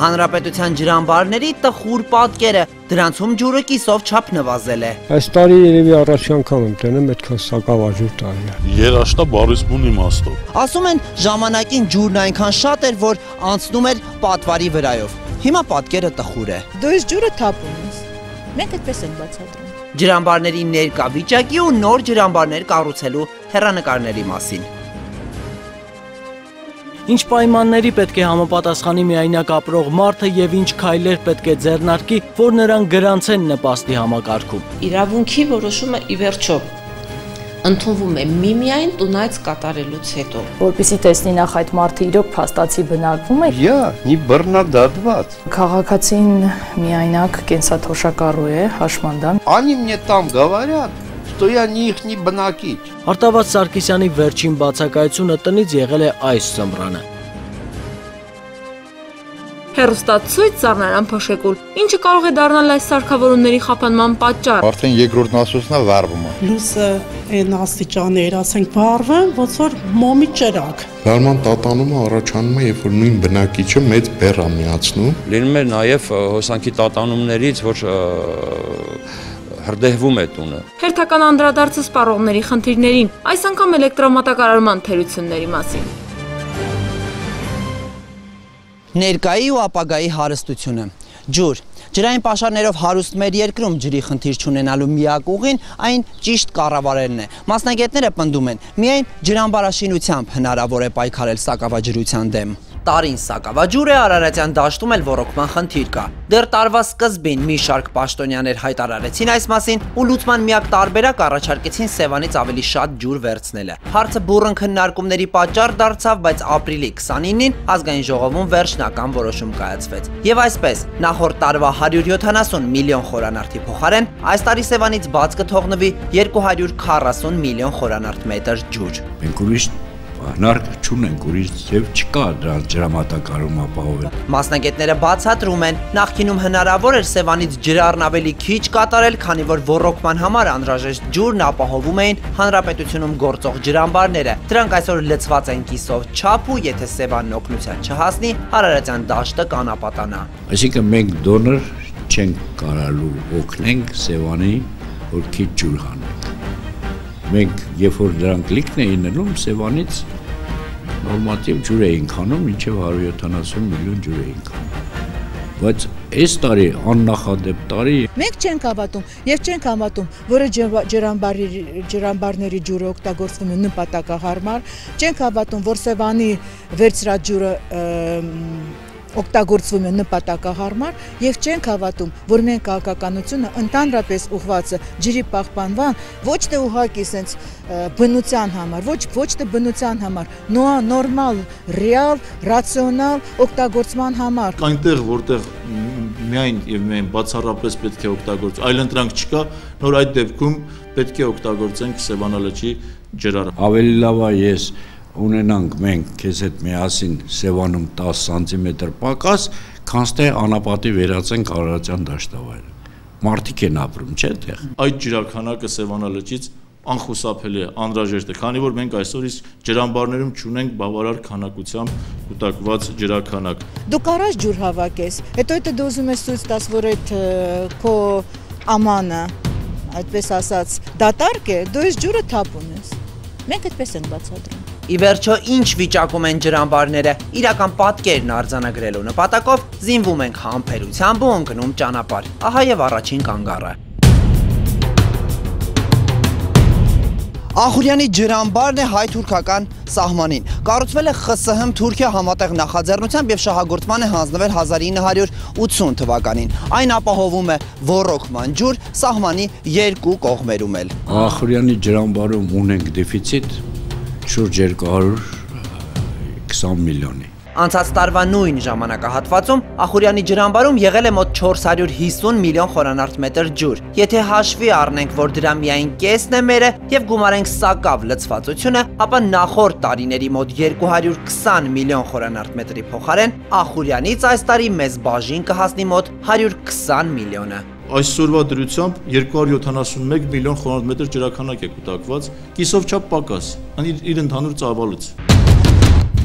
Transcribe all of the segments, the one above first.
Հանրապետության ջրամբարների տխուր պատկերը, դրանցում ջուրը կիսով չափ նվազել է։ Այս տարի երևի առաջի անգամ եմ տենում այդքան սակավաջուր տարի։ Երաշտա բարիսպուն իմաստով։ Ասում են ժամանակին ջուրն այնքան շատ էր, որ անցնում էր պատվարի վրայով։ Հիմա պատկերը տխուր է։ Դու այս ջուրը թափում ես։ Մենք այդպես ենք բացատրում։ Ջրամբարների ներկա վիճակի ու նոր ջրամբարներ կառուցելու հեռանկարների մասին։ Ինչ պայմանների պետք է համապատասխանի միայնակ ապրող մարդը եւ ինչ քայլեր պետք է ձեռնարկի, որ նրան գրանցեն նպաստի համակարգում։ Իրավունքի որոշումը ի վերջո ընդունվում է միմիայն տունայց կատարելուց հետո։ Որպեսզի տեսնի նախ այդ մարդը իրոք փաստացի բնակվում է։ Не բռնադատված։ Քաղաքացին միայնակ կենսաթոշակառու է, հաշմանդամ։ Они мне там говорят, что я не их не բնակիչ։ Արտավազ Սարգսյանի վերջին բացակայությունը տնից եղել է այս ծմրանը։ Հեռուստացույց Սառնարան Փոշեկուլ, ինչը կարող է դառնալ այս սարքավորումների խափանման պատճառ։ Արդեն երկրորդ ասոցնա վառվում է։ Լույսը այն աստիճաններ, ասենք, վառվում, ոնց որ մոմի ճրակ։ Վարման տատանումը առաջանում է, երբ որ նույն բնակիչը մեծ բեռ է միացնում։ Լինում է նաև հոսանքի տատանումներից, որ հրդեհվում է տունը։ Հերթական անդրադարձը սպառողների խնդիրներին, այս անգամ էլեկտրամատակարարման թերությունների մասին։ Ներկայի ու ապագայի հարստությունը։ Ջուր։ Ջրային պաշարներով հարուստ մեր երկրում ջրի խնդիր չունենալու միակ ուղին այն ճիշտ կառավարելն է։ Մասնագետները պնդում են, միայն ջրամբարաշինությամբ հնարավոր է պայքարել սակավաջրության դեմ։ Տարին սակավաջուր է, Արարատյան դաշտում էլ ոռոգման խնդիր կա։ Դեռ տարվա սկզբին մի շարք պաշտոնյաներ հայտարարեցին այս մասին ու լուծման միակ տարբերակ առաջարկեցին Սևանից ավելի շատ ջուր վերցնելը։ Հարցը բուռն քննարկումների պատճառ դարձավ, բայց ապրիլի 29-ին ազգային ժողովում վերջնական որոշում կայացվեց։ Եվ այսպես, նախորդ տարվա 170 միլիոն խորանարդի փոխարեն այս տարի Սևանից բաց կթողնվի 240 միլիոն խորանարդ մետր ջուր։ Մենք ուրիշ հնարք չունենք, ուրիշ ձև չկա դրանց ջրամատակարարում ապահովել։ Մասնագետները բացատրում են, նախկինում հնարավոր էր Սևանից ջրառն ավելի քիչ կատարել, քանի որ ոռոգման համար անհրաժեշտ ջուրն ապահովում էին հանրապետությունում գործող ջրամբարները։ Դրանք այսօր լցված են կիսով չափ ու եթե Սևանն օգնության չհասնի, Արարատյան դաշտը կանապատանա։ Այսինքն մենք դոնոր չենք կարալու օգնենք Սևանի, որ քիչ ջուր հանենք։ Մենք, երբ որ դրանք լիքն էին ելնում, Սևանից նորմատիվ ջուր էինք հանում, մինչև 170 միլիոն ջուր էինք հանում։ Բայց այս տարի աննախադեպ տարի Մենք չենք հավատում եւ չենք հավատում, որ ջրամբարների ջուրը օգտագործվում է նպատակահարմար, չենք հավատում, որ Սևանի վերցրած ջուրը օգտագործվում է նպատակահարմար եւ չենք հավատում, որ մենք քաղաքականությունը ընդհանրապես ուղղված է ջրի պահպանման, ոչ թե ուղղակի sense բնության համար, ոչ թե բնության համար, նորմալ, ռեալ, ռացիոնալ օգտագործման համար։ Այնտեղ, որտեղ միայն եւ միայն բացառապես պետք է օգտագործել, այլ ընտրանք չկա, նոր այդ դեպքում պետք է օգտագործենք Սևանալճի ջրառը։ Ավելի լավ է ես ունենանք մենք քեզ հետ միասին Սևանում 10 սանտիմետր պակաս, քան թե անապատի վերածենք Արարատյան դաշտավայրը։ Մարդիկ են ապրում, չէ՞ տեղ։ Այդ ջրաքանակը Սևանալճից անխուսափելի է, անհրաժեշտ է, քանի որ մենք այսօր իսկ ջրամբարներում չունենք բավարար քանակությամբ կուտակված ջրաքանակ։ Դու կարաս ջուր հավաքես, հետո դու ուզում ես ցույց տաս, որ այդ քո ամանը, այդպես ասած, դատարկ է, դու այս ջուրը թափում ես։ Մենք այդպես ենք բացատրում։ Ի վերջո ինչ վիճակում են ջրամբարները, իրական պատկերն արձանագրելու նպատակով զինվում ենք համբերությամբ ու ընկնում ճանապարհ։ Ահա եւ առաջին կանգառը։ Ախուրյանի ջրամբարն է հայ-թուրքական սահմանին։ Կառուցվել է ԽՍՀՄ Թուրքիա համատեղ նախաձեռնությամբ եւ շահագործման է հանձնվել 1980 թվականին։ Այն ապահովում է ոռոգման ջուր սահմանի երկու կողմերում էլ։ Ախուրյանի ջրամբարում ունենք դեֆիցիտ շուրջ 220 միլիոնի։ Անցած տարվա նույն ժամանակահատվածում Ախուրյանի ջրամբարում եղել է մոտ 450 միլիոն խորանարդ մետր ջուր։ Եթե հաշվի առնենք, որ դրա միայն կեսն է մերը եւ գումարենք սակավ լցվածությունը, ապա նախորդ տարիների մոտ 220 միլիոն խորանարդ մետրի փոխարեն Ախուրյանից այս տարի մեծ բաժին կհասնի մոտ 120 միլիոնը։ Այսօրվա դրությամբ 271 միլիոն խորանարդ մետր ջրաքանակ է կուտակված, կիսով չափ պակաս, իր ընդհանուր ծավալից։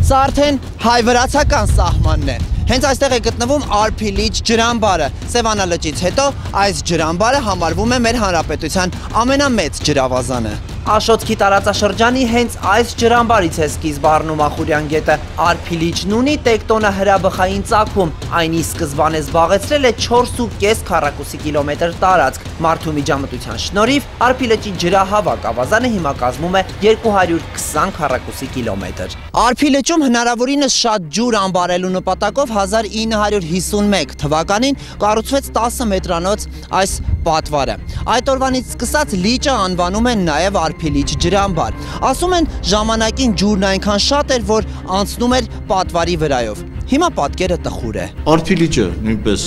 Սա արդեն հայ-վրացական սահմանն է։ Հենց այստեղ է գտնվում Արփիլիճ ջրամբարը։ Սևանա լճից հետո այս ջրամբարը համարվում է մեր հանրապետության ամենամեծ ջրավազանը։ Աշոտքի տարածաշրջանի հենց այս ջրամբարից է սկիզբ առնում Ախուրյան գետը։ Արփիլիճն ունի տեկտոնահրաբխային ծագում, այն ի սկզբանե զբաղեցրել է 4.5 քառակուսի կիլոմետր տարածք։ Մարդու միջամտության շնորհիվ Արփիլճի ջրահավաք ավազանը հիմա կազմում է 220 քառակուսի կիլոմետր։ Արփիլճում հնարավորինս շատ ջուր անբարելու նպատակով 1951 թվականին կառուցվեց 10 մետրանոց այս պատվարը։ Այդ օրվանից սկսած լիճը անվանում են նաև Արփիլիճ ջրամբար։ Ասում են ժամանակին ջուրն այնքան շատ էր, որ անցնում էր պատվարի վրայով։ Հիմա պատկերը տխուր է։ Արփիլիճը նույնպես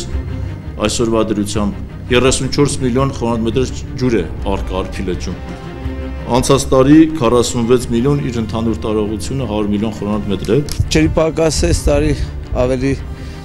այսօրվա դրությամբ 34 միլիոն խորհրդամետր ջուր է առկա Արփիլիճում։ Անցած տարի 46 միլիոն իր ընդհանուր տարողությունը 100 միլիոն խորհրդամետր է։ Ջրի պակասը այս տարի ավելի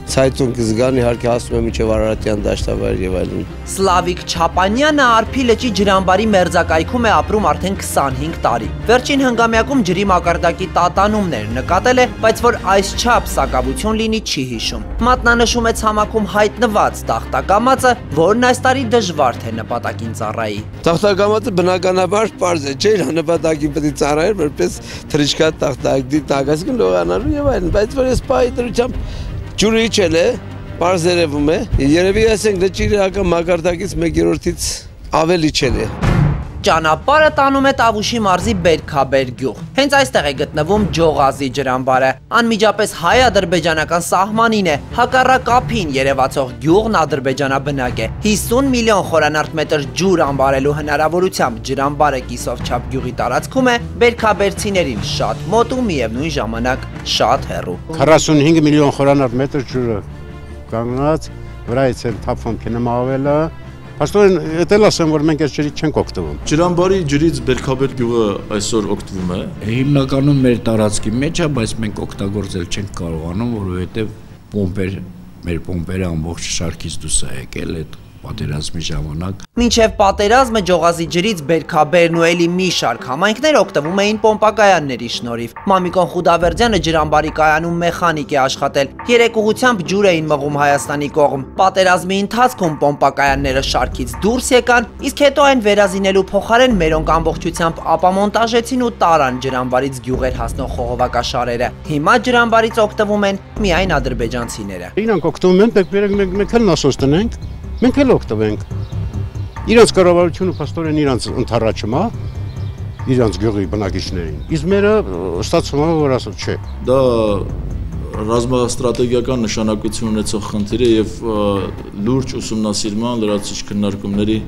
ցայտուն կզգան, իհարկե հասնում է մինչև Արարատյան դաշտավայր եւ այլն։ Սլավիկ Չապանյանը Արփիլճի ջրամբարի մերձակայքում է ապրում արդեն 25 տարի։ Վերջին հնգամյակում ջրի մակարդակի տատանումներ նկատել է, բայց որ այսչափ սակավություն լինի չի հիշում։ Մատնանշում է ցամաքում հայտնված տախտակամածը, որն այս տարի դժվար թե նպատակին ծառայի։ Տախտակամածը բնականաբար պարզ է, չէ՞, նպատակին պետք է ծառայեր, որպես թրիշկա տախտակի տակասկին լողանալու եւ այլն, բայց որ այս պահի դրությամբ ջուրը իջել է, պարզ երևում է, երևի ասենք լճի իրական մակարդակից 1/3-ից ավելի իջել է։ Ճանապարհը տանում է Տավուշի մարզի Բերքաբեր գյուղ։ Հենց այստեղ է գտնվում Ջողազի ջրամբարը։ Անմիջապես հայ-ադրբեջանական սահմանին է, հակառակ ափին երևացող գյուղն ադրբեջանաբնակ է։ 50 միլիոն խորանարդ ջուր անբարելու հնարավորությամբ ջրամբարը կիսովչափ գյուղի տարածքում է բերքաբերցիներին շատ մոտ ու միևնույն ժամանակ շատ հեռու։ 45 միլիոն խորանարդ մետր ջուրը կանգնած, վրայից են թափվում քնամավելը։ Աստորեն, էտել ասեմ, որ մենք այս ջրից չենք օգտվում։ Ջրամբարի ջրից Բերքաբեր գյուղը այսօր օգտվում է։ Հիմնականում մեր տարածքի մեջ է, բայց մենք օգտագործել չենք կարողանում, որովհետև մեր պոմպերը ամբողջ շարքից դուրս է եկել այդ պատերազմի ժամանակ։ Մինչև պատերազմը Ջողազի ջրից Բերքաբերն ու էլի մի շարք համայնքներ օգտվում էին պոմպակայանների շնորհիվ։ Մամիկոն Խուդավերդյանը ջրամբարի կայանում մեխանիկ է աշխատել։ Երեկուղությամբ ջուր էին մղում Հայաստանի կողմ։ Պատերազմի ընթացքում պոմպակայանները շարքից դուրս եկան, իսկ հետո այն վերազինելու փոխարեն մերոնք ամբողջությամբ ապամոնտաժեցին ու տարան ջրամբարից գյուղեր հասնող խողովակաշարերը։ Հիմա ջրամբարից օգտվում են միայն ադրբեջանցիները։ Իրանք օգտվում են, մենք էլ նասոս տնենք, մենք էլ օգտվենք։ Իրանց կառավարությունը փաստորեն իրանց ընթառաջում է, իրանց գյուղի բնակիչներին։ Իսկ մերը ստացվում է, որ ասած չէ։ Դա ռազմաստրատեգիական նշանակություն ունեցող խնդիր է եւ լուրջ ուսումնասիրման, լրացուցիչ քննարկումների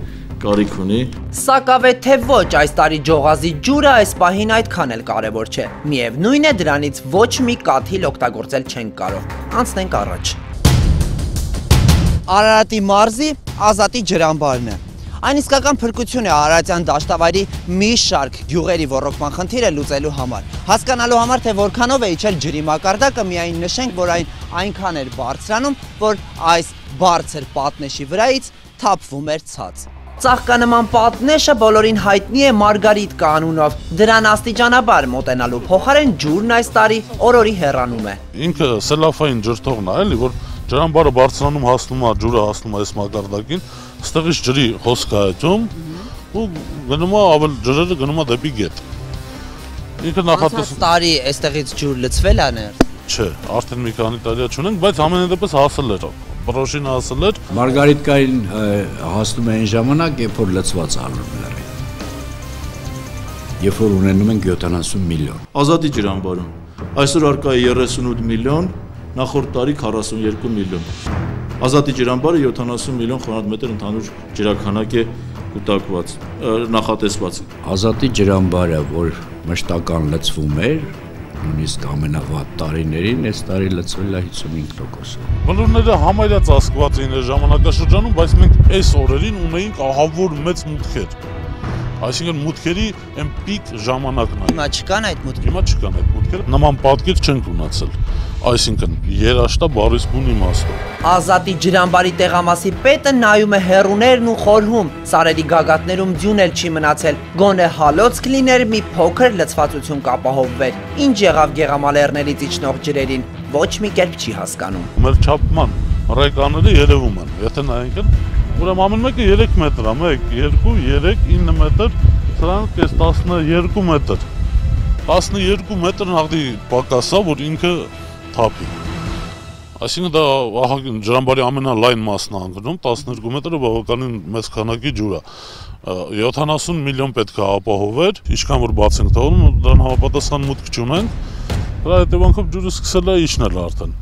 կարիք ունի։ Սակավ է թե ոչ, այս տարի Ջողազի ջուրը այս պահին այդքան էլ կարևոր չէ։ Միևնույն է, դրանից ոչ մի կաթիլ օգտագործել չենք կարող։ Անցնենք առաջ։ Արարատի մարզի Ազատի ջրամբարն է։ Այն իսկական փրկություն է Արարատյան դաշտավայրի մի շարք գյուղերի ոռոգման խնդիրը լուծելու համար։ Հասկանալու համար, թե որքանով է իջել ջրի մակարդակը, միայն նշենք, որ այն այնքան էր բարձրանում, որ այս բարձր պատնեշի վրայից թափվում էր ցած։ Ծաղկանման պատնեշը բոլորին հայտնի է Մարգարիտկա անունով։ Դրան աստիճանաբար մոտենալու փոխարեն ջուրն այս տարի օրորի հեռանում է։ Ինքը սելաֆային ջրթողն է, էլի, որ ջրամբարը բարձրանում հասնում է, ջուրը հասնում է այս մակարդակին, ստեղից ջրի հոսք է այդում ու գնում է ավել ջրերը գնում է դեպի գետ։ Ինքը նախատես տարի այստեղից ջուր լցվել է ներ։ Չէ, արդեն մի քանի տարի չունենք, բայց ամենայնպես հասել էր։ Պրոշին հասել էր։ Մարգարիտկային հասնում է այն ժամանակ, երբ որ լցված ալնում էր։ Երբ որ ունենում ենք 70 միլիոն։ Ազատի ջրամբարում այսօր արկա է 38 միլիոն, նախորդ տարի 42 միլիոն։ Ազատի ջրամբարը 70 միլիոն խորհրդամետր ընդհանուր ջրաքանակ է կուտակված, նախատեսված։ Ազատի ջրամբարը, որ մշտական լցվում էր, նույնիսկ ամենավատ տարիներին, այս տարի լցվել է 55%։ Բլուրները համարյա ծածկված էին այս ժամանակաշրջանում, բայց մենք այս օրերին ունեինք ահավոր մեծ մուտքեր։ Այսինքն մուտքերի այն պիկ ժամանակն է։ Հիմա չկան այդ մուտքերը։ Հիմա չկան այդ մուտքերը։ պատկեր, նման պատկեր չենք ունեցել։ Այսինքն երաշտա բառից բուն իմաստով։ Ազատի ջրամբարի տեղամասի պետը նայում է հեռուներն ու խորհում, սարերի գագաթներում ձյուն էլ չի մնացել, գոնե հալոց կլիներ մի փոքր լցվածություն կապահովվեր։ Ինչ եղավ Գեղամալերներից իջնող ջրերին, ոչ մի կերպ չի հասկանում։ Մեր չափման ռեկաները երևում են, եթե նայենք, ուրեմն ամեն մեկը 3 մետր է, 1, 2, 3, 9 մետր, սրանք էս 12 մետր։ 12 մետր նաղդի պակաս է, որ ինքը թափի։ Այսինքն դա ջրամբարի ամենալայն մասն է անգնում, 12 մետրը բավականին մեծ քանակի ջուր է։ 70 միլիոն պետք է ապահովեր, ինչքան որ բաց ենք թողնում, դրան համապատասխան մուտք չունենք, դրա հետևանքով ջուրը սկսել է իջնել արդեն։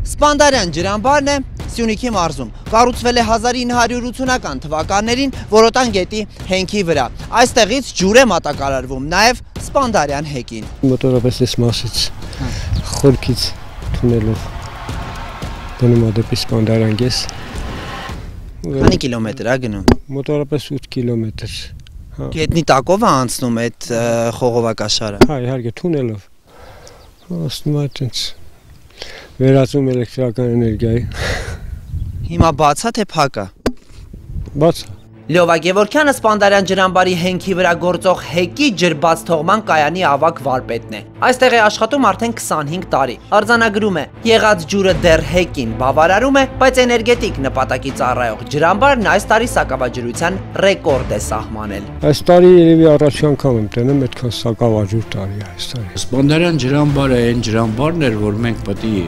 Սպանդարյան ջրամբարն է Սյունիքի մարզում, կառուցվել է 1980-ական թվականներին Որոտան գետի հենքի վրա։ Այստեղից ջուր է մատակարարվում նաև Սպանդարյան հեկին։ Մոտորապես այս մասից խորքից թունելով գնում է դեպի Սպանդարյան գես։ Քանի կիլոմետր է գնում։ Մոտորապես 8 կիլոմետր։ Գետնի տակով է անցնում այդ խողովակաշարը։ Հա, իհարկե թունելով։ Ասում է այդպես վերածում էլեկտրական էներգիայի։ Հիմա բաց է թե փակ է։ Բաց է։ Լյովա Գևորգյանը Սպանդարյան ջրամբարի հենքի վրա գործող հեկի ջրբաց թողման կայանի ավագ վարպետն է։ Այստեղ է աշխատում արդեն 25 տարի։ Արձանագրում է, եղած ջուրը դեռ հեկին բավարարում է, բայց էներգետիկ նպատակի ծառայող ջրամբարն այս տարի սակավաջրության ռեկորդ է սահմանել։ Այս տարի երևի առաջին անգամ եմ տենում այդքան սակավաջուր տարի է այս տարի։ Սպանդարյան ջրամբարը այն ջրամբարն էր, որ մենք պետք է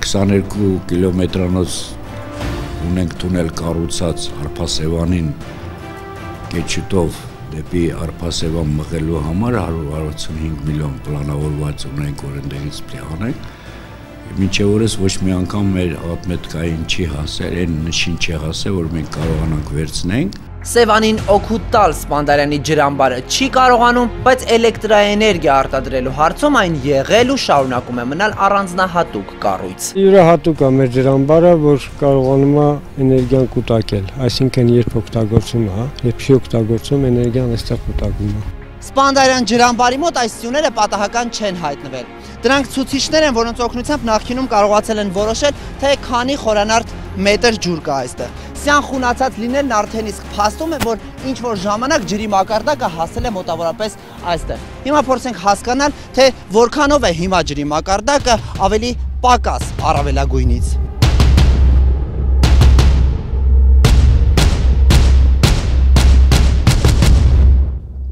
22 կիլոմետրանոց ունենք թունել կառուցած Արփասեվանին կեչուտով դեպի Արփասեվան մղելու համար 165 միլիոն պլանավորված ունենք, որ ընդեղից պետք է անենք։ Մինչև օրս ոչ մի անգամ մեր ատմետկային չի հասել, այն նշին չի հասել, որ մենք կարողանանք վերցնենք։ Սևանին օգուտ տալ Սպանդարյանի ջրամբարը չի կարողանում, բայց էլեկտրաէներգիա արտադրելու հարցում այն եղել ու շարունակում է մնալ առանձնահատուկ կառույց։ Յուրահատուկ է մեր ջրամբարը, որ կարողանում է էներգիան կուտակել, այսինքն երբ օգտագործում է, երբ չի օգտագործում, էներգիան այստեղ կուտակվում է։ Սպանդարյան ջրամբարի մոտ այս սյուները պատահական չեն հայտնվել։ Դրանք ցուցիչներ են, որոնց օգնությամբ նախկինում կարողացել են որոշել, թե քանի խորանարդ մետր ջուր կա այստեղ։ Սյան խունացած լինելն արդեն իսկ փաստում է, որ ինչ-որ ժամանակ ջրի մակարդակը հասել է մոտավորապես այստեղ։ Հիմա փորձենք հասկանալ, թե որքանով է հիմա ջրի մակարդակը ավելի պակաս առավելագույնից։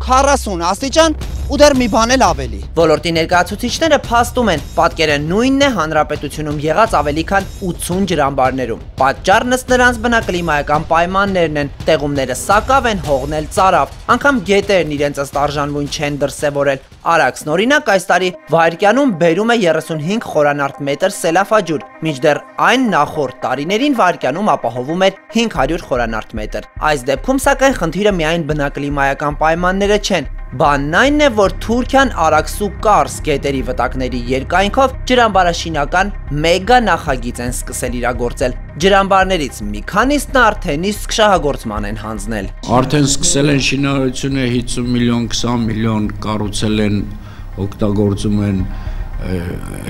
40 աստիճան ու դեռ մի բան էլ ավելի։ Ոլորտի ներկայացուցիչները փաստում են, պատկերը նույնն է հանրապետությունում եղած ավելի քան 80 ջրամբարներում։ Պատճառն ըստ նրանց բնակլիմայական պայմաններն են, տեղումները սակավ են, հողն էլ ծարավ, անգամ գետերն իրենց ըստ արժանվույն չեն դրսևորել։ Արաքսն օրինակ այս տարի վայրկյանում բերում է 35 խորանարդ մետր սելաֆաջուր, մինչդեռ այն նախորդ տարիներին վայրկյանում ապահովում էր 500 խորանարդ մետր։ Այս դեպքում սակայն խնդիրը միայն բնակլիմայական պայմանները չեն։ Բանն այն է, որ Թուրքիան Արաքսու Կարս գետերի վտակների երկայնքով ջրամբարաշինական մեգա նախագիծ են սկսել իրագործել։ Ջրամբարներից մի քանիսն արդեն իսկ շահագործման են հանձնել։ Արդեն սկսել են շինարարությունը 50 միլիոն, 20 միլիոն կառուցել են, օգտագործում են,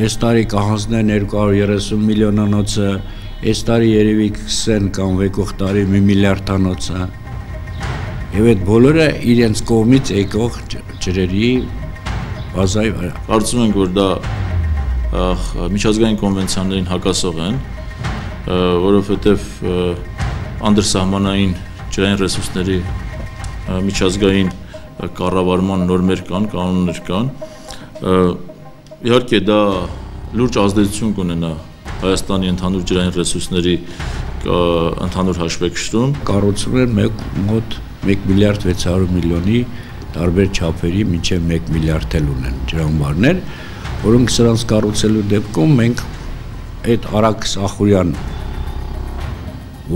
այս տարի կհանձնեն 230 միլիոնանոցը, այս տարի երևի կսեն կամ եկող տարի 1 միլիարդանոցը։ Եվ այդ բոլորը իրենց կողմից եկող ջրերի բազայի վրա։ Կարծում ենք, որ դա միջազգային կոնվենցիաներին հակասող են, որովհետև անդրսահմանային ջրային ռեսուրսների միջազգային կառավարման նորմեր կան, կանոններ կան։ Իհարկե դա լուրջ ազդեցություն կունենա Հայաստանի ընդհանուր ջրային ռեսուրսների ընդհանուր հաշվեկշռում։ Կառուցում են մոտ 1 միլիարդ 600 միլիոնի տարբեր չափերի մինչև 1 միլիարդ էլ ունեն ջրամբարներ, որոնք սրանց կառուցելու դեպքում մենք այդ Արաքս Ախուրյան,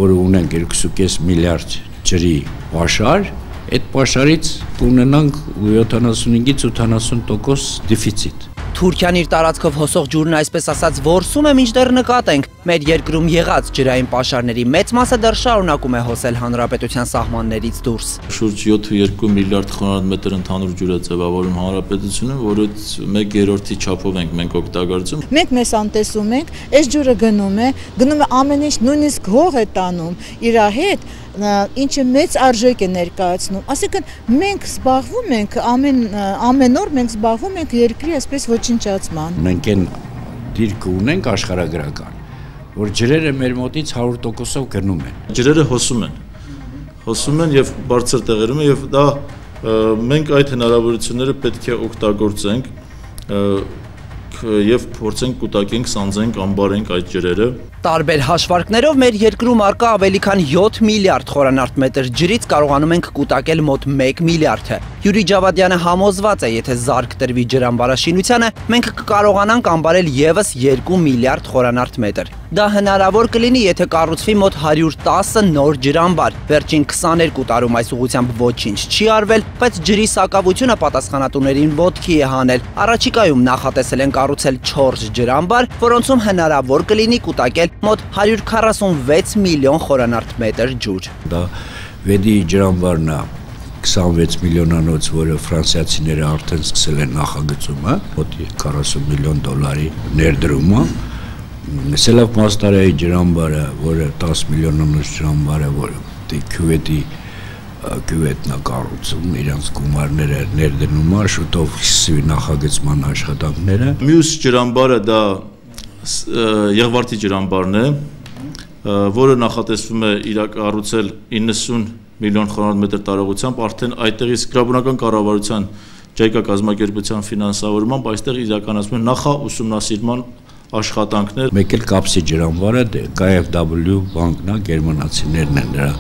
որը ունենք 2.5 միլիարդ ջրի պաշար, այդ պաշարից կունենանք 75-ից 80% դեֆիցիտ։ Թուրքիան իր տարածքով հոսող ջուրն այսպես ասած որսում է, մինչդեռ նկատենք, մեր երկրում եղած ջրային պաշարների մեծ մասը դեռ շարունակում է հոսել հանրապետության սահմաններից դուրս։ Շուրջ 7.2 միլիարդ խմ ընդհանուր ջուր է ձևավորում հանրապետությունը, որից 1/3-ի չափով ենք մենք օգտագործում։ Մենք մեզ անտեսում ենք, այս ջուրը գնում է ամեն ինչ, նույնիսկ հող է տանում իր հետ, ինչը մեծ արժեք է ներկայացնում։ Այսինքն մենք զբաղվում ենք ամեն օր մենք զբաղվում ենք երկրի այսպես ոչնչացման։ Մենք այն դիրքը ունենք աշխարհագրական, որ ջրերը մեր մոտից 100%-ով գնում են։ Ջրերը հոսում են եւ բարձր տեղերում եւ դա մենք այդ հնարավորությունները պետք է օգտագործենք եւ փորձենք կուտակենք, սանձենք, ամբարենք այդ ջրերը։ Տարբեր հաշվարկներով մեր երկրում առկա ավելի քան 7 միլիարդ խորանարդ մետր ջրից կարողանում ենք կուտակել մոտ 1 միլիարդը։ Յուրի Ջավադյանը համոզված է, եթե զարկ տրվի ջրամբարաշինությանը, մենք կկարողանանք ամբարել եւս 2 միլիարդ խորանարդ մետր։ Դա հնարավոր կլինի, եթե կառուցվի մոտ 110 նոր ջրամբար։ Վերջին 22 տարում այս ուղղությամբ ոչինչ չի արվել, բայց ջրի սակավությունը պատասխանատուներին ոտքի է հանել։ Առաջիկայում նախատեսել են կառուցել 4 ջրամբար, որոնցում հնարավոր կլինի կուտակել մոտ 146 միլիոն խորանարդ մետր ջուր։ Դա Վեդի ջրամբարն է 26 միլիոնանոց, որը ֆրանսիացիները արդեն սկսել են նախագծումը, մոտ 40 միլիոն դոլարի ներդրումը։ Սելավ Մաստարայի ջրամբարը, որը 10 միլիոնանոց ջրամբար է, որը քյուվետն է կառուցում, իրանց գումարները ներդնում է, շուտով սկսվի նախագծման աշխատանքները։ Մյուս ջրամբարը դա Եղվարդի ջրամբարն է, որը նախատեսվում է կառուցել 90 միլիոն խորանարդ մետր տարողությամբ, արդեն այդտեղից գրաբանական կառավարության ջայկա կազմակերպության ֆինանսավորմամբ այստեղ իրականացվում է նախաուսումնասիրման աշխատանքներ։ Մեկ էլ Կապսի ջրամբարը KfW բանկն է, գերմանացիներն են նրա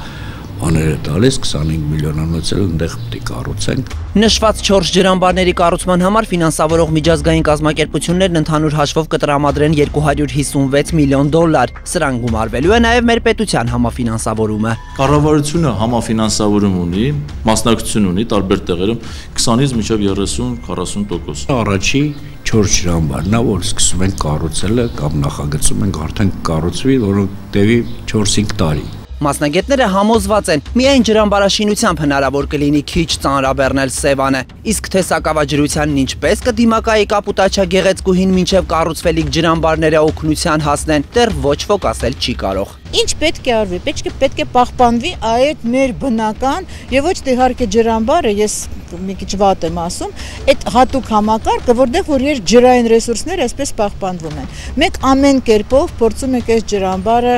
աները տալիս 25 միլիոնանոց էլ ընդեղ պետք է կառուցենք։ Նշված 4 ջրամբարների կառուցման համար ֆինանսավորող միջազգային կազմակերպություններն ընդհանուր հաշվով կտրամադրեն 256 միլիոն դոլար։ Սրան գումարվելու է նաև մեր պետության համաֆինանսավորումը։ Կառավարությունը համաֆինանսավորում ունի, մասնակցություն ունի տարբեր տեղերում 20-ից մինչև 30-40%։ Առաջի 4 ջրամբարն է, որ սկսում ենք կառուցելը կամ նախագծում ենք արդեն կառուցվի, որոնք տևի 4-5 տարի։ Մասնագետները համոզված են, միայն ջրամբարաշինությամբ հնարավոր կլինի քիչ ծանրաբեռնել Սևանը, իսկ թե սակավաջրությանն ինչպես կդիմակայի Կապուտաչա գեղեցկուհին մինչև կառուցվելիք ջրամբարները օգնության հասնեն, դեռ ոչ ոք ասել չի կարող։ Ինչ պետք է արվի, պետք է պահպանվի այդ մեր բնական եւ ոչ թե իհարկե ջրամբարը, ես մի քիչ վատ եմ ասում, այդ հատուկ համակարգը, որ ջրային ռեսուրսները այսպես պահպանվում են։ Մենք ամեն կերպով փորձում ենք այս ջրամբարը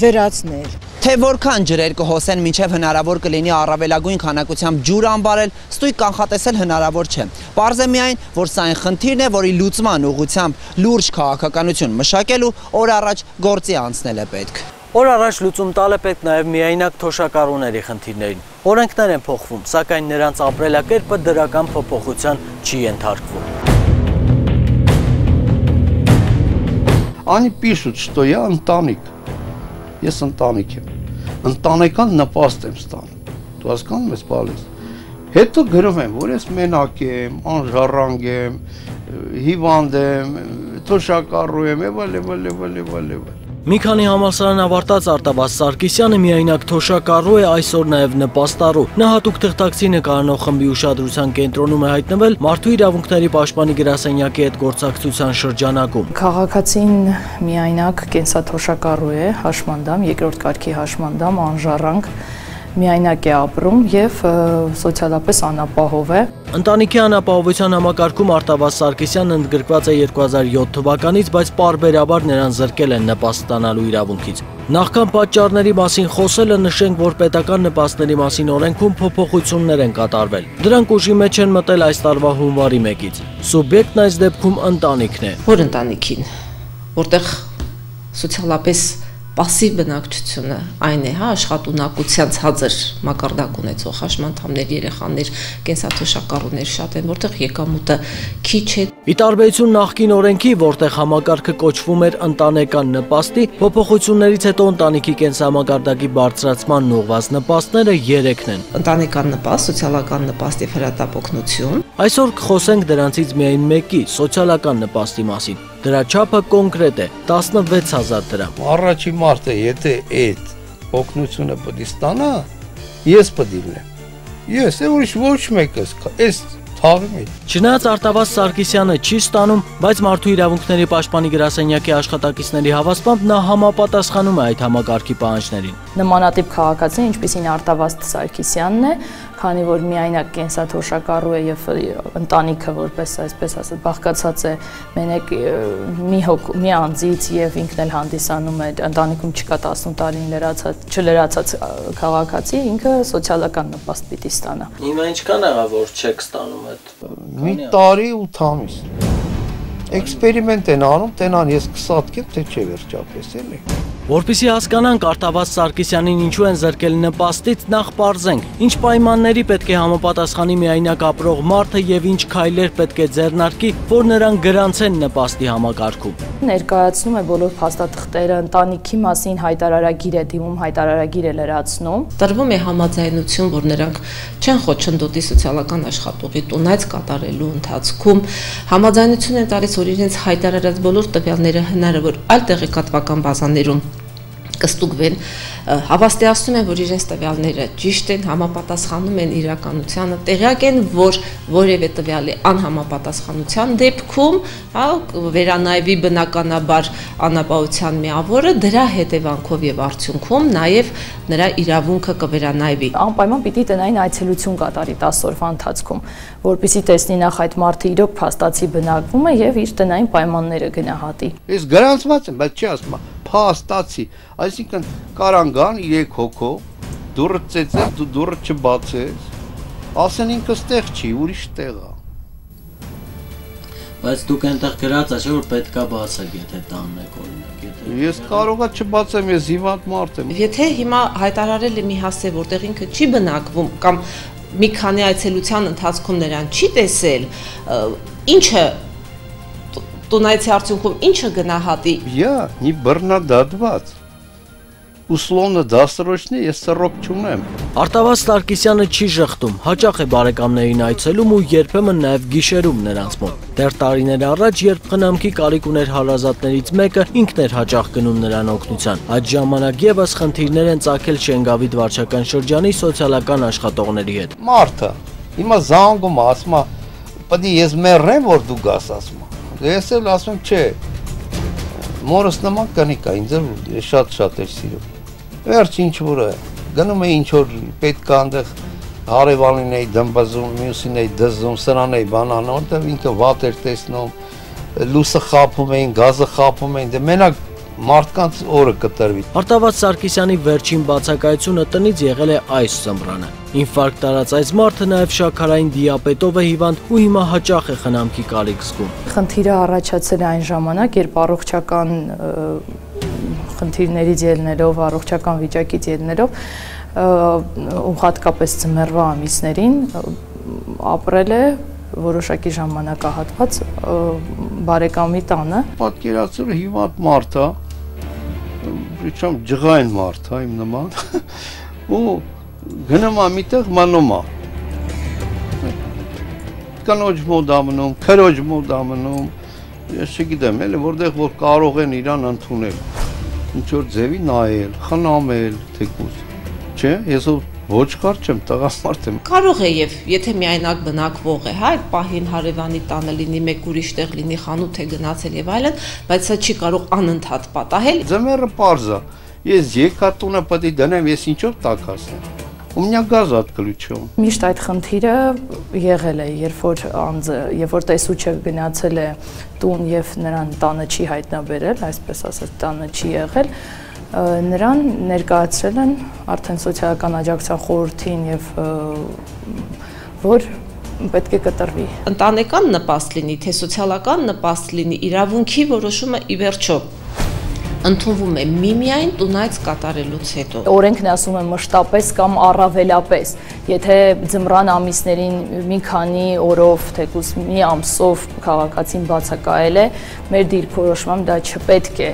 վերացնել։ Թե որքան ջրեր կհոսեն, մինչև հնարավոր կլինի առավելագույն քանակությամբ ջուր ամբարել, ստույգ կանխատեսել հնարավոր չէ։ Պարզ է միայն, որ սա այն խնդիրն է, որի լուծման ուղղությամբ լուրջ քաղաքականություն մշակելու օր առաջ գործի անցնել է պետք։ Օր առաջ լուծում տալ է պետք նաև միայնակ թոշակառուների խնդիրներին։ Օրենքներ են փոխվում, սակայն նրանց ապրելակերպը դրական փոփոխության չի ենթարկվում։ Они пишут, что я ընտանիք, ես ընտանիք եմ, ընտանեկան նպաստ եմ ստանում, դու հասկանում ես բալիս, հետո գրում եմ, որ ես մենակ եմ, անժառանգ եմ, հիվանդ եմ, թոշակառու եմ, եւ Մի քանի համալսարան ավարտած Արտավազ Սարգսյանը միայնակ թոշակառու է, այսօր նաև նպաստառու։ Նա հատուկ թղթակցի նկարանող խմբի ուշադրության կենտրոնում է հայտնվել Մարդու իրավունքների պաշտպանի գրասենյակի հետ գործակցության շրջանակում։ Քաղաքացին միայնակ կենսաթոշակառու է, հաշմանդամ, երկրորդ կարգի հաշմանդամ, անժառանգ, միայնակ է ապրում եւ սոցիալապես անապահով է։ Ընտանիքի անապահովության համակարգում Արտավազ Սարգսյանն ընդգրկված է 2007 թվականից, բայց պարբերաբար նրան զրկել են նպաստ ստանալու իրավունքից։ Նախքան պատճառների մասին խոսելը նշենք, որ պետական նպաստների մասին օրենքում փոփոխություններ են կատարվել։ Դրանք ուժի մեջ են մտել այս տարվա հունվարի 1-ից։ Սուբյեկտն այս դեպքում ընտանիքն է։ Որ ընտանիքին, որտեղ սոցիալապես Պասիվ բնակչությունը այն է, հա, աշխատունակության ցածր մակարդակ ունեցող հաշմանդամներ, երեխաներ, կենսաթոշակառուներ շատ են, որտեղ եկամուտը քիչ է։ Ի տարբերություն նախկին օրենքի, որտեղ համակարգը կոչվում էր ընտանեկան նպաստի, փոփոխություններից հետո ընտանիքի կենսամակարդակի բարձրացման ուղղված նպաստները 3-ն են։ Ընտանեկան նպաստ, սոցիալական նպաստ եւ հրատապօգնություն։ Այսօր կխոսենք դրանցից միայն մեկի՝ սոցիալական նպաստի մասին։ Դրա չափը կոնկրետ է՝ 16000 դրամ։ Առաջի մարտը, եթե այդ օգնությունը պետք է ստանա, ես պետք է լինեմ։ Ես ուրիշ ոչ մեկս, այս թաղում եմ։ Չնայած Արտավազ Սարգսյանը չի ստանում, բայց Մարդու իրավունքների պաշտպանի գրասենյակի աշխատակիցների հավաստմամբ նա համապատասխանում է այդ համակարգի պահանջներին։ Նմանատիպ քաղաքացին, ինչպիսին Արտավազ Սարգսյանն է, քանի որ միայնակ կենսաթոշակառու է եւ ընտանիքը որպես այսպես ասած բաղկացած է մենակ մի անձից եւ ինքն էլ հանդիսանում է ընտանիքում չկա 18 տարին չլրացած քաղաքացի, ինքը սոցիալական նպաստ պիտի ստանա։ Հիմա ինչքան եղա որ չեք ստանում այդ։ Մի տարի 8 ամիս։ Էքսպերիմենտ են անում, տենան ես կսատկեմ, թե չէ վերջապես էլի։ Որպեսզի հասկանանք Արտավազ Սարգսյանին ինչու են զրկել նպաստից, նախ պարզենք, ինչ պայմանների պետք է համապատասխանի միայնակ ապրող մարդը եւ ինչ քայլեր պետք է ձեռնարկի, որ նրան գրանցեն նպաստի համակարգում։ Ներկայացնում է բոլոր փաստաթղթերը, ընտանիքի մասին հայտարարագիր է դիմում, հայտարարագիր է լրացնում։ Տրվում է համաձայնություն, որ նրանք չեն խոչընդոտի սոցիալական աշխատողի տունայց կատարելու ընթացքում, համաձայնություն են տալիս, որ իրենց հայտարարած բոլոր տվյալները հնարավոր այլ տեղեկատվական բազաներում կստուգվեն, հավաստիացնում են, որ իրենց տվյալները ճիշտ են, համապատասխանում են իրականությանը, տեղյակ են, որ որևէ տվյալի անհամապատասխանության դեպքում, վերանայվի բնականաբար անապահովության միավորը, դրա հետևանքով եւ արդյունքում նաեւ նրա իրավունքը կվերանայվի։ Անպայման պիտի տնային այցելություն կատարի 10 օրվա ընթացքում, որպեսզի տեսնի նախ այդ մարդը իրոք փաստացի բնակվում է եւ իր տնային պայմանները գնահատի։ Ես գրանցված եմ, բայց չի ասում փաստացի, այսինքն կարան 3 հոգո, դուրը ծեծես, դու դուրը չբացես, ասեն ինքը ստեղ չի, ուրիշ տեղ է։ Բայց դուք այնտեղ գրած է, որ պետքա բացեք, եթե տանն եք օրինակ։ Ես կարողա չբացեմ, ես հիվանդ մարդ եմ։ Եթե հիմա հայտարարել է մի հասցե, որտեղ ինքը չի բնակվում կամ մի քանի այցելության ընթացքում նրան չի տեսել, ինչը տունայցի արդյունքում ինչը գնահատի։ Не բռնադատված։ Условно դասրոշնի ես սռոք չունեմ։ Արտավազ Սարգսյանը չի ժխտում, հաճախ է բարեկամներին այցելում ու երբեմն նաև գիշերում նրանց մոտ։ Դեռ տարիներ առաջ, երբ խնամքի կարիք ուներ հարազատներից մեկը, ինքն էր հաճախ գնում նրան օգնության։ Այդ ժամանակ եւս խնդիրներ են ծագել Շենգավիթ վարչական շրջանի սոցիալական աշխատողների հետ։ Մարդը հիմա զանգում ասում է, պետք է ես մեռնեմ, որ դու գաս ասում։ Ես էլ ասում եմ, չէ։ Մորս նման կնիկա ինձ շատ էր սիրում։ Վերջ ինչ որ է, գնում է ինչ որ պետք է այնտեղ հարևանին էի դմբազում, մյուսին էի դզում, սրան էի բանան, որտեղ ինքը վատ էր տեսնում, լույսը խաբում էին, գազը խաբում էին, դե մենակ մարդկանց օրը կտրվի։ Արտավազ Սարգսյանի վերջին բացակայությունը տնից եղել է այս ծմրանը։ Ինֆարկտ արած այս մարդը նաև շաքարային դիաբետով է հիվանդ ու հիմա հաճախ է խնամքի կարիք զգում։ Խնդիրը առաջացել է այն ժամանակ, երբ առողջական խնդիրներից ելնելով, առողջական վիճակից ելնելով, ու հատկապես ձմեռվա ամիսներին ապրել է որոշակի ժամանակահատված բարեկամի տանը։ Պատկերացրու հիվանդ մարդ է, причем ջղային մարդ է իմ նման, ու գնում է միտեղ մնում է։ Կանոջ մոտ ամնում, քրոջ մոտ ամնում, ես չգիտեմ, էլի որտեղ որ կարող են իրան ընդունել, ինչ որ ձևի նայել, խնամել, թեկուզ։ Չէ, ես ոչխար չեմ, տղամարդ եմ։ Կարող է եւ եթե միայնակ բնակվող է, հա, այդ պահին հարևանի տանը լինի, մեկ ուրիշ տեղ լինի, խանութ է գնացել եւ այլն, բայց սա չի կարող անընդհատ պատահել։ Ձմեռը պարզ է։ Ես եկատունը պետք է դնեմ, ես ինչով տակասեմ։ У меня газ отключен։ Միշտ այդ խնդիրը եղել է, երբ որ տեսուչը գնացել է տուն եւ նրան տանը չի հայտնաբերել, այսպես ասած, տանը չի եղել, նրան ներկայացրել են արդեն սոցիալական աջակցության խորհրդին եւ որ պետք է կտրվի։ Ընտանեկան նպաստ լինի, թե սոցիալական նպաստ լինի, իրավունքի որոշումը ի վերջո ընդունվում է միմիայն տունայց կատարելուց հետո։ Օրենքն ասում է մշտապես կամ առավելապես, եթե ձմռան ամիսներին մի քանի օրով, թեկուզ մի ամսով քաղաքացին բացակայել է, մեր դիրքորոշմամբ դա չպետք է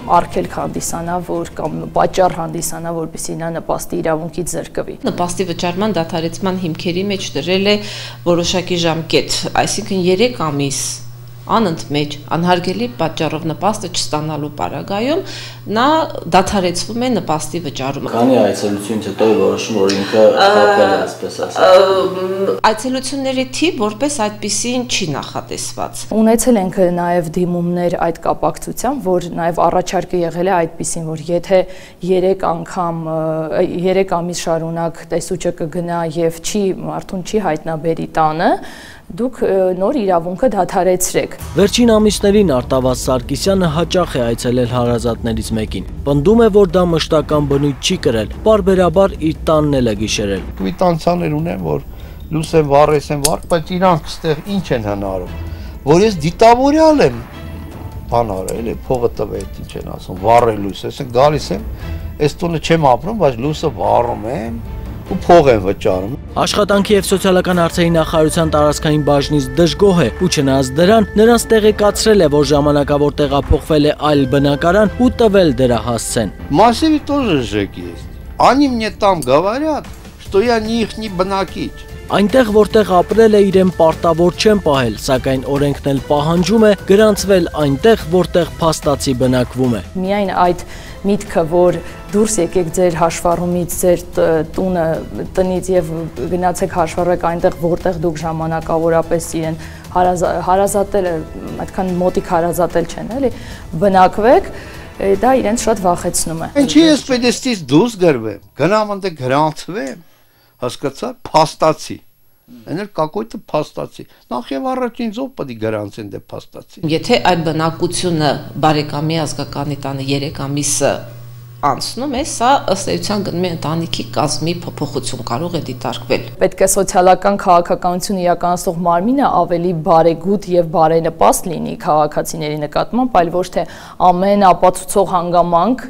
արգելք հանդիսանա, որ կամ պատճառ հանդիսանա, որպեսզի նա նպաստի իրավունքից զրկվի։ Նպաստի վճարման դադարեցման հիմքերի մեջ դրել է որոշակի ժամկետ, այսինքն 3 ամիս անընդմեջ անհարգելի պատճառով նպաստը չստանալու պարագայում նա դադարեցվում է նպաստի վճարումը։ Քանի այցելությունից հետո որոշում, որ ինքը խախտել է, այսպես ասած։ Այցելությունների թիվ որպես այդպիսին չի նախատեսված։ Ունեցել ենք նաև դիմումներ այդ կապակցությամբ, որ նաև առաջարկը եղել է այդպիսին, որ եթե 3 ամիս շարունակ տեսուչը կգնա եւ մարդուն չի հայտնաբերի տանը, դուք նոր իրավունքը դադարեցրեք։ Վերջին ամիսներին Արտավազդ Սարգսյանը հաճախ է այցելել հարազատներից մեկին։ Պնդում է, որ դա մշտական բնույթ չի կրել, պարբերաբար իր տանն էլ է գիշերել։ Կվիտանցիաներ ունեմ, որ լույս եմ վառ, բայց իրանք ստեղ ինչ են հնարում, որ ես դիտավորյալ եմ բան արել, փողը տվեց, ինչ են ասում, վառել լույս, այսինքն գալիս եմ, այս տունը չեմ ապրում, բայց լույսը վառում եմ ու փող են վճարում։ Աշխատանքի եւ սոցիալական հարցերի նախարարության տարածքային բաժնից դժգոհ է ու չնայած դրան նրանց տեղեկացրել է, որ ժամանակավոր տեղափոխվել է այլ բնակարան ու տվել դրա հասցեն։ Массиве тоже ЖЭК есть. Они мне там говорят, что я не ихний բնակիչ։ Այնտեղ, որտեղ ապրել է, իրեն պարտավոր չեն պահել, սակայն օրենքն էլ պահանջում է գրանցվել այնտեղ, որտեղ փաստացի բնակվում է։ Միայն այդ միտքը, որ դուրս եկեք ձեր հաշվառումից, ձեր տունը տնից եւ գնացեք հաշվառեք այնտեղ, որտեղ դուք ժամանակավորապես իրեն հարազատել, այդքան մոտիկ հարազատել չեն, էլի, բնակվեք, դա իրենց շատ վախեցնում է։ Ինչի ես պետք է ստից դուրս գրվեմ, գնամ այնտեղ գրանցվեմ, հասկացա, փաստացի։ Այն էլ какой-то փաստացի։ Նախ եւ առաջ ինձ ով պետք է գրանցեն դե փաստացի։ Եթե այդ բնակությունը բարեկամի ազգականի տանը 3 ամիսը անցնում է, սա ըստ էության գնում է ընտանիքի կազմի փոփոխություն կարող է դիտարկվել։ Պետք է սոցիալական քաղաքականություն իրականացնող մարմինը ավելի բարեգութ եւ բարենպաստ լինի քաղաքացիների նկատմամբ, այլ ոչ թե ամեն ապացուցող հանգամանք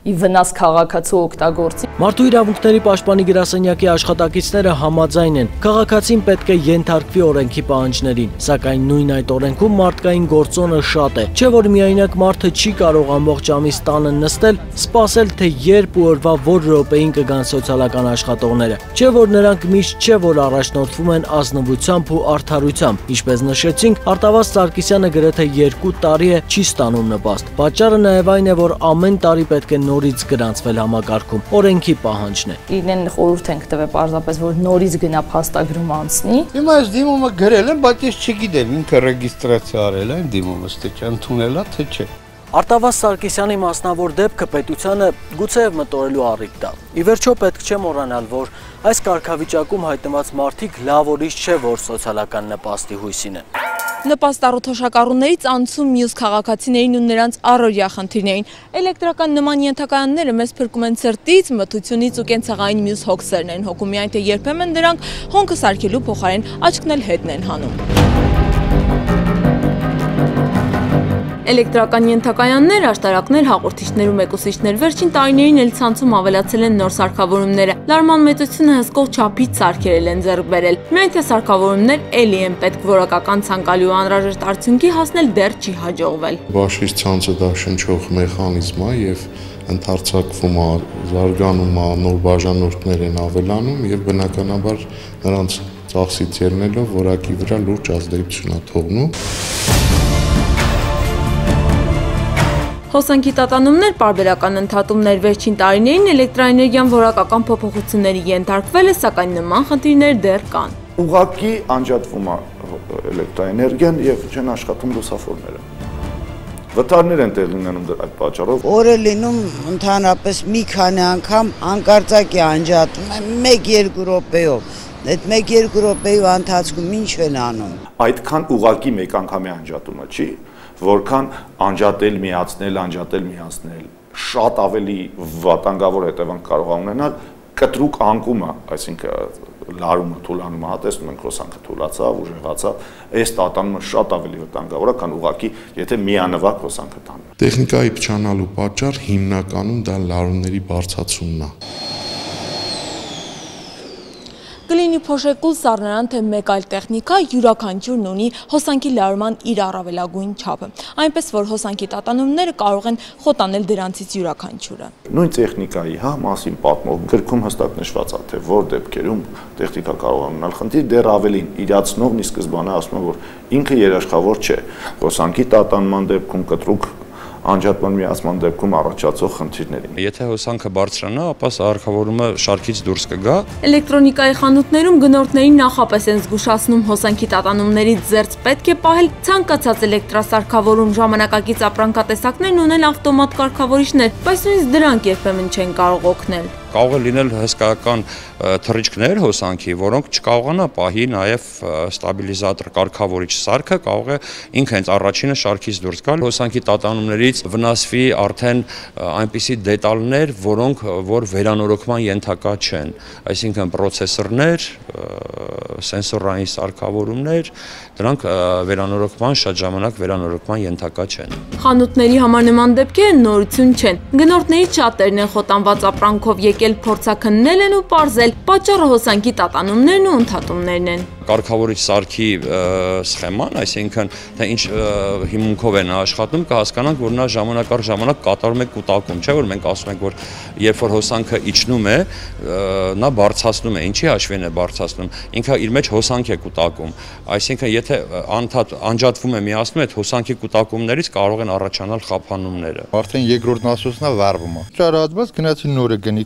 ի վնաս քաղաքացու օգտագործի։ Մարդու իրավունքների պաշտպանի գրասենյակի աշխատակիցները համաձայն են, քաղաքացին պետք է ենթարկվի օրենքի պահանջներին, սակայն նույն այդ օրենքում մարդկային գործոնը շատ է, չէ որ միայնակ մարդը չի կարող ամբողջ ամիս տանը նստել, սպասել թե երբ ու օրվա որ րոպեին կգան սոցիալական աշխատողները, չէ որ նրանք միշտ չէ որ առաջնորդվում են ազնվությամբ ու արդարությամբ, ինչպես նշեցինք, Արտավազդ Սարգսյանը գրեթե 2 տարի է չի ստանում նպաստ։ Պատճառը նաև այն է, որ ամեն տարի պետք է նորից գրանցվել համակարգում, օրենքի պահանջն է։ Իրեն խորհուրդ ենք տվել պարզապես, որ նորից գնա փաստագրում անցնի։ Հիմա այս դիմումը գրել եմ, բայց ես չգիտեմ, ինքը ռեգիստրացիա արել է, դիմումը ստե ընդունել է, թե չէ։ Արտավազդ Սարգսյանի մասնավոր դեպքը պետությանը գուցեև մտորելու առիթ տա։ Ի վերջո պետք չէ մոռանալ, որ այս կարգավիճակում հայտնված մարդիկ լավ ուրիշ չէ, որ սոցիալական նպաստի հույսին են։ Նպաստառոթոշակառուներից անցում մյուս քաղաքացիներին ու նրանց առօրյա խնդիրներին։ Էլեկտրական նման ենթակայանները մեզ փրկում են ցրտից, մթությունից ու կենցաղային մյուս հոգսերն են հոգում, միայն թե երբեմն դրանք հոնքը սարքելու փոխարեն աչքն էլ հետն են հանում։ Էլեկտրական ենթակայաններ, աշտարակներ, հաղորդիչներ ու մեկուսիչներ վերջին տարիներին էլ ցանցում ավելացել են նոր սարքավորումները։ Լարման մեծությունը հսկող չափից սարքերել են ձեռք բերել։ Միայն թե սարքավորումներ էլի են պետք որակական ցանկալի ու անհրաժեշտ արդյունքի հասնել դեռ չի հաջողվել։ Բաշխից ցանցը դա շնչող մեխանիզմ է եւ ընդարձակվում է, զարգանում է, նոր բաժանորդներ են ավելանում եւ բնականաբար նրանց ծախսից ելնելով որակի վրա լուրջ ազդեցություն է թողնում։ Հոսանքի տատանումներ, պարբերական ընդհատումներ վերջին տարիներին էլեկտրաէներգիան որակական փոփոխությունների ենթարկվել է, սակայն նման խնդիրներ դեռ կան։ Ուղղակի անջատվում է էլեկտրաէներգիան եւ չեն աշխատում լուսավորները։ Վթարներ են տեղ լինում այդ պատճառով։ Օրը լինում ընդհանրապես մի քանի անգամ անկարծակ է անջատվում, 1-2 րոպեով։ Այդ 1-2 րոպեի ընթացքում ինչ են անում։ Այդքան ուղղակի մեկ անգամի անջատումը չի, որքան անջատել, միացնել, շատ ավելի վտանգավոր հետևանք կարող է ունենալ, կտրուկ անկումը, այսինքն լարումը, թուլանումը, հա տեսնում ենք հոսանքը թուլացավ, ուժեղացավ, այս տատանումը շատ ավելի վտանգավոր է, քան ուղղակի եթե միանվագ հոսանքը տանում։ Տեխնիկայի փչանալու պատճառ հիմնականում դա լարումների բարձրացումն է։ Կլինի փոշեկուլ սառնարան, թե մեկ այլ տեխնիկա, յուրաքանչյուրն ունի հոսանքի լարման իր առավելագույն չափը, այնպես որ հոսանքի տատանումները կարող են խոտանել դրանցից յուրաքանչյուրը։ Նույն տեխնիկայի մասին պատմող գրքում հստակ նշված է, թե որ դեպքերում տեխնիկա կարող է ունենալ խնդիր, դեռ ավելին իրացնողն ի սկզբանե ասում է, որ ինքը երաշխավոր չէ, հոսանքի տատանման դեպքում կտրուկ անջատման միացման դեպքում առաջացող խնդիրներին։ Եթե հոսանքը բարձրանա, ապա սարքավորումը շարքից դուրս կգա։ Էլեկտրոնիկայի խանութներում գնորդներին նախապես են զգուշացնում հոսանքի տատանումներից զերծ պետք է պահել ցանկացած էլեկտրասարքավորում, ժամանակակից ապրանքատեսակներն ունեն ավտոմատ կարգավորիչներ, բայց նույնիսկ դրանք երբեմն չեն կարող օգնել։ Կարող է լինել հսկայական թռիչքներ հոսանքի, որոնք չկարողանա պահի նաև ստաբիլիզատոր կարգավորիչ սարքը, կարող է ինքը հենց առաջինը շարքից դուրս գալ, հոսանքի տատանումներից վնասվի արդեն այնպիսի դետալներ, որոնք որ վերանորոգման ենթակա չեն, այսինքն պրոցեսորներ, սենսորային սարքավորումներ, դրանք վերանորոգման շատ ժամանակ վերանորոգման ենթակա չեն։ Խանութների համար նման դեպքերը նորություն չեն։ Գնորդներից շատերն են խոտանված ապրանքով եկել փորձաքննել են ու պարզել, պատճառը հոսանքի տատանումներն ու ընդհատումներն են։ Կարգավորիչ սարքի սխեման, այսինքն թե ինչ հիմունքով է նա աշխատում, կհասկանանք, որ նա ժամանակ առ ժամանակ կատարում է կուտակում, չէ՞ որ մենք ասում ենք, որ երբ որ հոսանքը իջնում է, նա բարձրացնում է, ինչի հաշվին է բարձրացնում, ինքը իր մեջ հոսանք է կուտակում, այսինքն եթե անջատվում է միացնում, այդ հոսանքի կուտակումներից կարող են առաջանալ խափանումները։ Արդեն երկրորդ насոսն է վառվում։ Ճարածված գնացի նորը գնի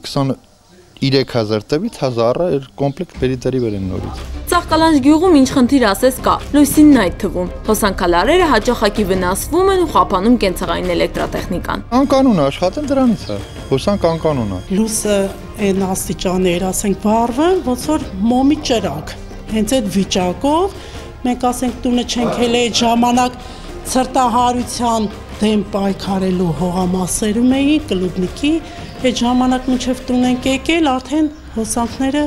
23,000 տվից 1000 կոմպլեկտ պերիտերի վեր են նորից։ Ծաղկալանջ գյուղում ինչ խնդիր ասես կա, լույսինն այդ թվում։ Հոսանքալարերը հաճախակի վնասվում են ու խափանում կենցաղային էլեկտրատեխնիկան։ Անկանոն է աշխատեն դրանից է։ Հոսանք անկանոն է։ Լույսը այն աստիճաններ, ասենք, վառվում, ոնց որ մոմի ճրակ։ Հենց այդ վիճակով մենք ասենք տունը չենք հել այդ ժամանակ ցրտահարության դեմ պայքարելու հողամասերում էի կլուբնիկի, այդ ժամանակ մինչև տուն ենք եկել, արդեն հոսանքները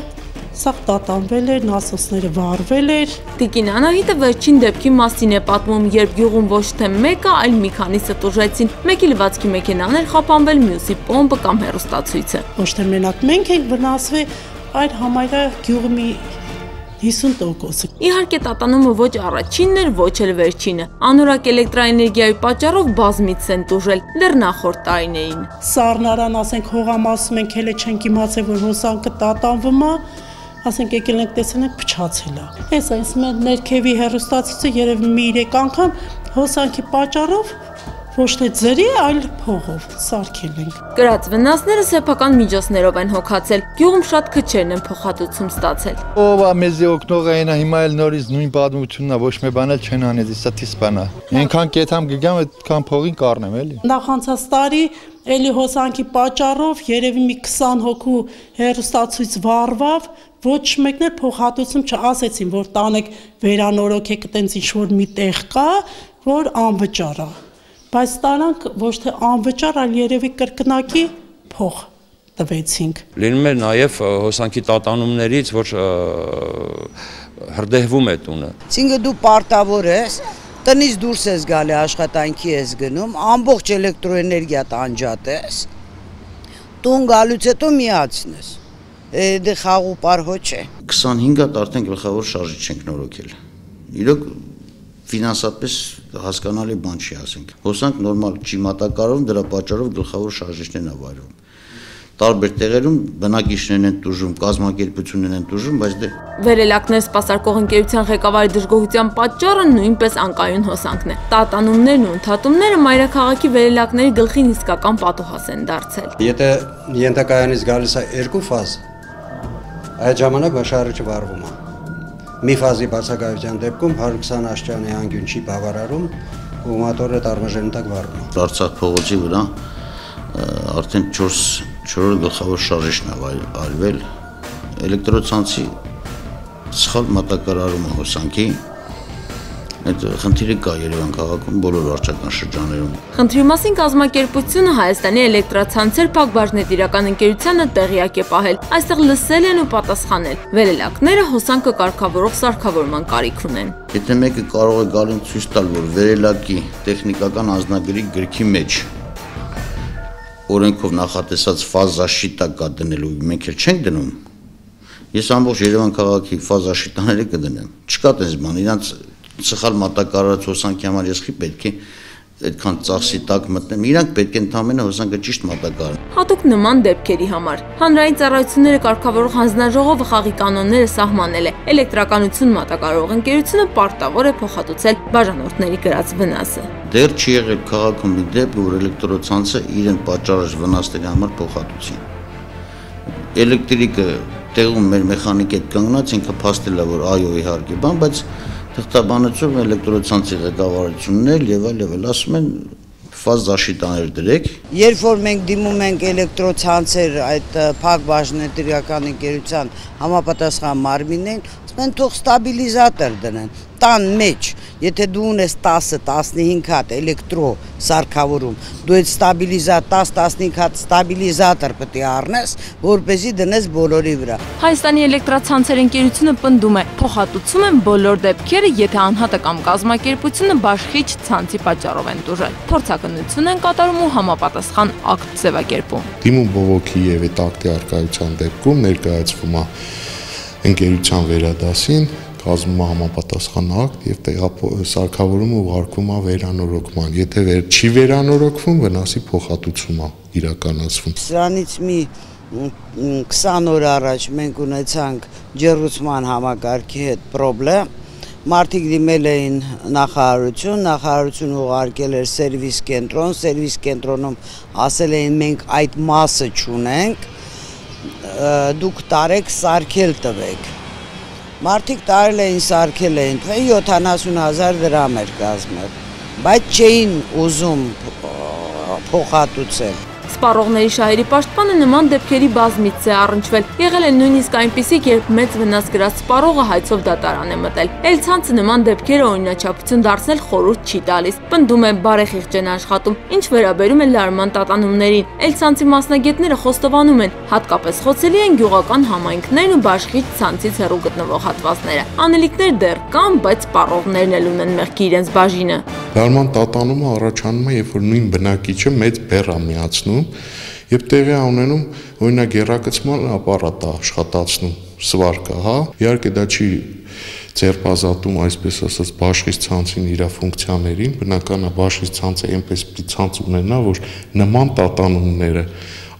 սաղ տատանվել էր, նասոսները վառվել էր։ Տիկին Անահիտը վերջին դեպքի մասին է պատմում, երբ գյուղում ոչ թե մեկը, այլ մի քանիսը տուժեցին, մեկի լվացքի մեքենան էր խափանվել, մյուսի պոմպը կամ հեռուստացույցը։ Ոչ թե մենակ մենք ենք վնասվել, այլ համարյա գյուղի մի 50%-ը։ Իհարկե տատանումը ոչ առաջինն էր, ոչ էլ վերջինը։ Անորակ էլեկտրաէներգիայի պատճառով բազմից են տուժել դեռ նախորդ տարիներին։ Սառնարան, ասենք, հողամասում ենք հենց չենք իմացել, որ հոսանքը տատանվում է, ասենք եկել ենք տեսել ենք փչացել է։ Այս ներքևի հեռուստացույցը երևի մի 3 անգամ հոսանքի պատճառով ոչ թե ձրի, այլ փողով սարքել ենք։ Կրած վնասները սեփական միջոցներով են հոգացել։ Գյուղում շատ քչերն են փոխհատուցում ստացել։ Ով է մեզի օգնողը այնա հիմա էլ նորից նույն պատմությունն է, ոչ մի բան էլ չեն անեց, իսա տիսպանա։ Այնքան կեթամ գգամ, այդքան փողին կառնեմ էլի։ Նախանցած տարի էլի հոսանքի պատճառով երևի մի 20 հոգու հեռուստացույց վառվավ, ոչ մեկն էլ փոխհատուցում չասեցին, որ տանեք վերանորոգեք, այտենց ինչ որ մի տեղ կա, որ անվճար է։ Բայց տարանք ոչ թե անվճար, այլ երևի կրկնակի փող տվեցինք։ Լինում է նաև հոսանքի տատանումներից, որ հրդեհվում է տունը։ Այսինքն դու պարտավոր ես, տնից դուրս ես գալի, աշխատանքի ես գնում, ամբողջ էլեկտրոէներգիա անջատես, տուն գալուց հետո միացնես։ Դե խաղ ու պարհո չէ։ 25 հատ արդեն գլխավոր շարժիչ ենք նորոգել։ Իրոք ֆինանսապես հասկանալի բան չի, ասենք։ Հոսանք նորմալ չի մատակարարվում, դրա պատճառով գլխավոր շարժիչներն են վարվում։ Տարբեր տեղերում բնակիչներն են տուժում, կազմակերպություններն են տուժում, բայց դե Վերելակներ սպասարկող ընկերության ղեկավարի դժգոհության պատճառը նույնպես անկայուն հոսանքն է։ Տատանումներն ու ընդհատումները մայրաքաղաքի վերելակների գլխին իսկական պատուհաս են դարձել։ Եթե ենթակայանից գալիս է 2 ֆազ, այդ ժամանակ վաշարիչը վառվում է։ Մի ֆազի բացակայության դեպքում 120 աշճանի անկյուն չի բավարարում ու մոտորը տարմաժենտակ վառվում է։ Արցախ փողոցի վրա արդեն 4 գլխավոր շարժիչն է արվել, էլեկտրոցանցի սխալ մատակարարումը հոսանքի, Այդ խնդիրը կա Երևան քաղաքում բոլոր վարչական շրջաններում։ Խնդրի մասին կազմակերպությունը Հայաստանի էլեկտրացանցեր փակ բաժնետիրական ընկերությանը տեղյակ է պահել։ Այստեղ լսել են ու պատասխանել։ Վերելակները հոսանքը կարգավորող սարքավորման կարիք ունեն։ Եթե մեկը կարող է գալ ցույց տալ, որ վերելակի տեխնիկական անձնագրի գրքի մեջ օրենքով նախատեսած ֆազաշիտա կա դնելու, մենք էլ չենք դնում։ Ես ամբողջ Երևան քաղաքի ֆազաշիտաները կդնեմ։ Չկա տես բան, իրանց սխալ մատակարարած հոսանքի համար ես պետք է այդքան ծախսի տակ մտնեմ, իրանք պետք է ընդամենը հոսանքը ճիշտ մատակարարեն։ Հատուկ նման դեպքերի համար հանրային ծառայությունները կարգավորող հանձնաժողովը խաղի կանոնները սահմանել է։ Էլեկտրականություն մատակարարող ընկերությունը պարտավոր է փոխհատուցել բաժանորդների կրած վնասը։ Դեռ չի եղել քաղաքում մի դեպք, որ էլեկտրոցանցը իրեն պատճառած վնասների համար փոխհատուցի։ Էլեկտրիկը տեղում մեր մեխանիկի հետ կանգնած ինքը փաստել է, որ այո իհարկե, բայց թղթաբանություն էլեկտրոցանցի ղեկավարությունն էլ եւ այլ ասում են ֆազ զաշիտաներ դրեք։ Երբ որ մենք դիմում ենք էլեկտրոցանցեր այդ փակ բաժնետիրական ընկերության համապատասխան մարմիններին, ասում են թող ստաբիլիզատոր դնեն տան մեջ, եթե դու ունես 10-15 հատ էլեկտրո սարքավորում, դու այդ 10-15 հատ ստաբիլիզատոր պետք է առնես, որպեսզի դնես բոլորի վրա։ Հայաստանի էլեկտրացանցեր ընկերությունը պնդում է, փոխհատուցում են բոլոր դեպքերը, եթե անհատը կամ կազմակերպությունը բաշխիչ ցանցի պատճառով են տուժել։ Փորձակնություն են կատարում ու համապատասխան ակտ ձևակերպում։ Դիմում բողոքի եւ այդ ակտի առկայության դեպքում ներկայացվում է ընկերության վերադասին, կազմում է համապատասխան ակտ եւ սարքավորումը ուղարկվում է վերանորոգման։ Եթե չի վերանորոգվում, վնասի փոխհատուցում է իրականացվում։ Սրանից մի 20 օր առաջ մենք ունեցանք ջեռուցման համակարգի հետ խնդրեմ։ Մարդիկ դիմել էին նախարարություն ուղարկել էր սերվիս կենտրոնում ասել էին մենք այդ մասը չունենք, դուք տարեք սարքել տվեք։ Մարդիկ տարել էին, սարքել էին, 70,000 դրամ էր կազմել, բայց չէին ուզում փոխհատուցել։ Սպառողների շահերի պաշտպանը նման դեպքերի բազմից է առնչվել։ Եղել են նույնիսկ այնպիսիք, երբ մեծ վնաս կրած սպառողը հայցով դատարան է մտել։ Էլ-ցանցը նման դեպքերը օրինաչափություն դարձնել խորհուրդ չի տալիս։ Պնդում է բարեխիղճ են աշխատում, ինչ վերաբերում է լարման տատանումներին։ Էլ-ցանցի մասնագետները խոստովանում են, հատկապես խոցելի են գյուղական համայնքներն ու բաշխիչ ցանցից հեռու գտնվող հատվածները։ Անելիքներ դեռ կան, բայց սպառողներն էլ ունեն մեղքի իրենց բաժինը։ Լարման տատանումը առաջանում է, երբ որ նույն բնակիչը մեծ բեռ է միացնում եւ տեղի է ունենում օրինակ եռակցման ապարատ է աշխատացնում սվարկը, հա։ Իհարկե դա չի ձերբազատում, այսպես ասած, բաշխիչ ցանցին իր ֆունկցիաներին, բնական է բաշխիչ ցանցը այնպես պիտի ցանց ունենա, որ նման տատանումները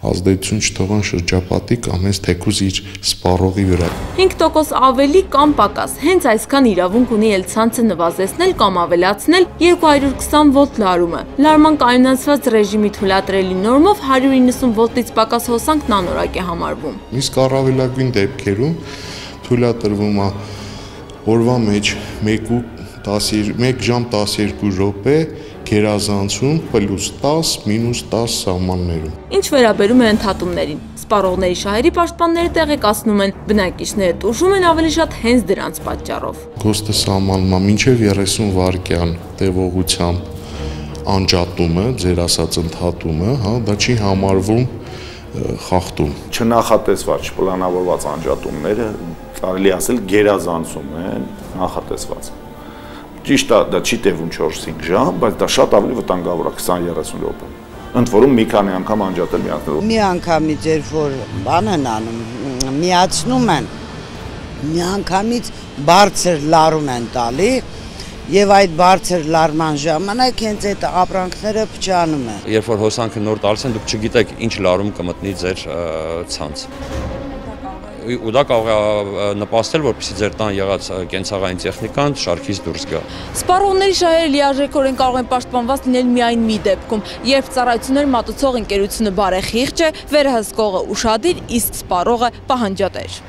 ազդեցություն չթողան շրջապատի կամ հենց թեկուզ իր սպառողի վրա։ 5% ավելի կամ պակաս, հենց այսքան իրավունք ունի էլ-ցանցը նվազեցնել կամ ավելացնել 220 վոլտ լարումը։ Լարման կայունացված ռեժիմի թույլատրելի նորմով 190 վոլտից պակաս հոսանքն անորակ է համարվում։ Իսկ առավելագույն դեպքերում թույլատրվում է օրվա մեջ 1 ժամ 12 րոպե գերազանցում +10 -10 սահմաններում։ Ինչ վերաբերում է ընդհատումներին, սպառողների շահերի պաշտպանները տեղեկացնում են, բնակիչները տուժում են ավելի շատ հենց դրանց պատճառով։ Գոստը սահմանվում է մինչև 30 վայրկյան տևողությամբ անջատումը, ձեր ասած ընդհատումը, հա, դա չի համարվում խախտում։ Չնախատեսված, չպլանավորված անջատումները կարելի ասել գերազանցում են նախատեսված։ Ճիշտ է, դա չի տևում 4-5 ժամ, բայց դա շատ ավելի վտանգավոր է 20-30 րոպե։ Ընդ որում մի քանի անգամ անջատել միացնել։ Մի անգամից երբ որ բան են անում, միացնում են, մի անգամից բարձր լարում են տալի եւ այդ բարձր լարման ժամանակ հենց այդ ապրանքները փչանում են։ Երբ որ հոսանքը նոր տալիս են, դուք չգիտեք ինչ լարում կմտնի ձեր ցանց։ Ու դա կարող է նպաստել, որպեսզի ձեր տան եղած կենցաղային տեխնիկան շարքից դուրս գա։ Սպառողների շահերը լիարժեքորեն կարող են պաշտպանված լինել միայն մի դեպքում, երբ ծառայություններ մատուցող ընկերությունը բարեխիղճ է, վերահսկողը ուշադիր, իսկ սպառողը պահանջատեր։